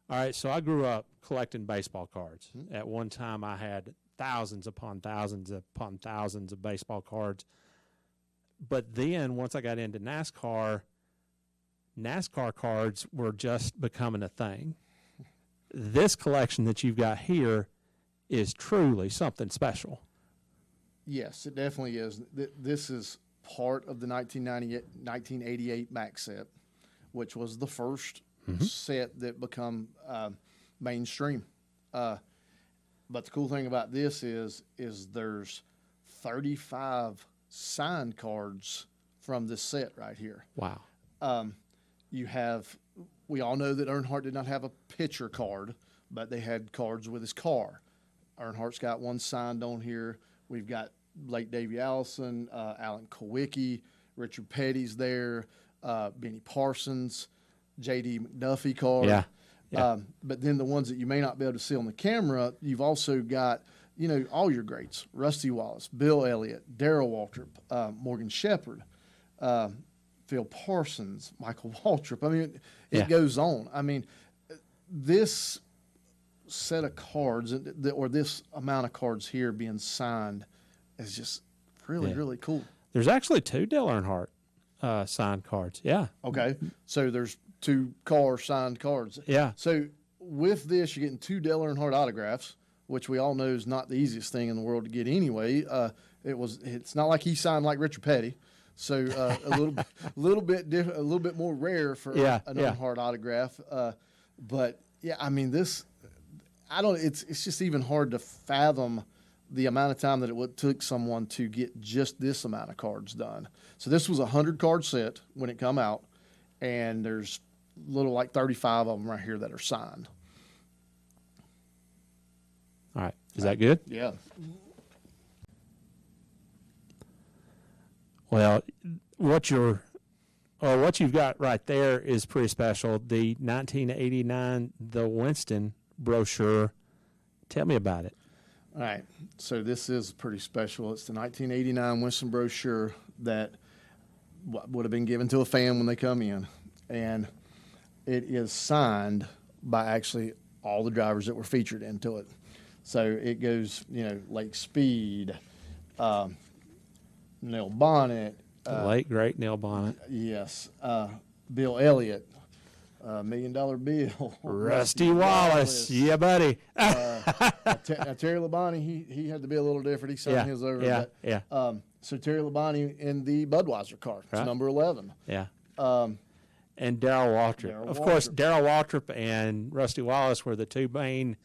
All right, so I grew up collecting baseball cards. At one time, I had thousands upon thousands upon thousands of baseball cards. But then once I got into NASCAR, NASCAR cards were just becoming a thing. This collection that you've got here is truly something special. Yes, it definitely is. This is part of the 1988 Max set, which was the first set that become mainstream. But the cool thing about this is there's 35 signed cards from this set right here. Wow. We all know that Earnhardt did not have a picture card, but they had cards with his car. Earnhardt's got one signed on here. We've got late Davey Allison, Alan Kowicki, Richard Petty's there, Benny Parsons, J.D. McDuffie card. Yeah. But then the ones that you may not be able to see on the camera, you've also got, all your greats: Rusty Wallace, Bill Elliott, Darrell Waltrip, Morgan Shepherd, Phil Parsons, Michael Waltrip. I mean, it goes on. I mean, this set of cards or this amount of cards here being signed is just really, really cool. There's actually 2 Dale Earnhardt signed cards. Yeah. Okay. So there's 2 car signed cards. Yeah. So with this, you're getting 2 Dale Earnhardt autographs, which we all know is not the easiest thing in the world to get anyway. It's not like he signed like Richard Petty. So a little bit more rare for an Earnhardt autograph. But yeah, I mean it's just even hard to fathom the amount of time that it took someone to get just this amount of cards done. So this was a 100-card set when it come out, and there's little like 35 of them right here that are signed. All right. Is that good? Yeah. Well, what you've got right there is pretty special. The 1989 The Winston brochure. Tell me about it. All right. So this is pretty special. It's the 1989 Winston brochure that would have been given to a fan when they come in. And it is signed by actually all the drivers that were featured into it. So it goes, Lake Speed, Neil Bonnet. The late, great Neil Bonnet. Yes. Bill Elliott. $1 Million Bill. Rusty Wallace. Yeah, buddy. Terry Labonte, he had to be a little different. He signed his over. So Terry Labonte in the Budweiser car. It's number 11. Yeah. And Darrell Waltrip. Of course, Darrell Waltrip and Rusty Wallace were the 2 main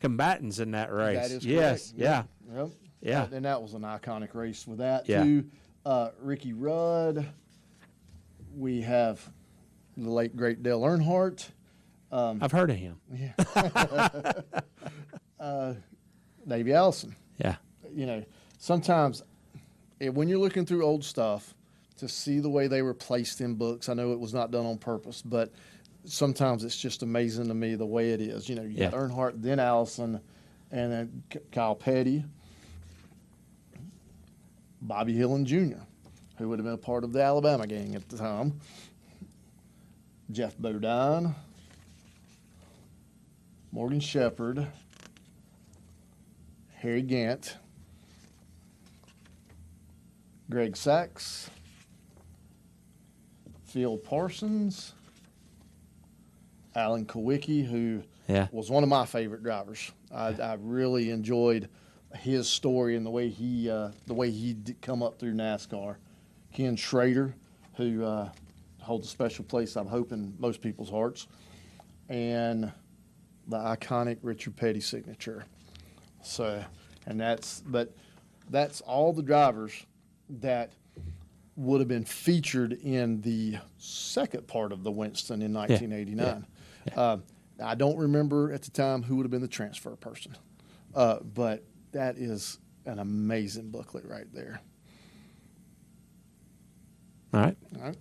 combatants in that race. That is yes. correct. Yeah. Yep. Yeah. And that was an iconic race with that, Yeah. too. Ricky Rudd. We have the late, great Dale Earnhardt. I've heard of him. Yeah. Davey Allison. Yeah. Sometimes when you're looking through old stuff to see the way they were placed in books, I know it was not done on purpose, but sometimes it's just amazing to me the way it is. You got Earnhardt, then Allison, and then Kyle Petty, Bobby Hillin Jr., who would have been a part of the Alabama gang at the time, Jeff Bodine, Morgan Shepherd, Harry Gant, Greg Sachs, Phil Parsons, Alan Kowicki, who was one of my favorite drivers. I really enjoyed his story and the way he did come up through NASCAR. Ken Schrader, who holds a special place, I'm hoping, most people's hearts, and the iconic Richard Petty signature. So, that's all the drivers that would have been featured in the second part of the Winston in 1989. I don't remember at the time who would have been the transfer person, but that is an amazing booklet right there. All right. All right.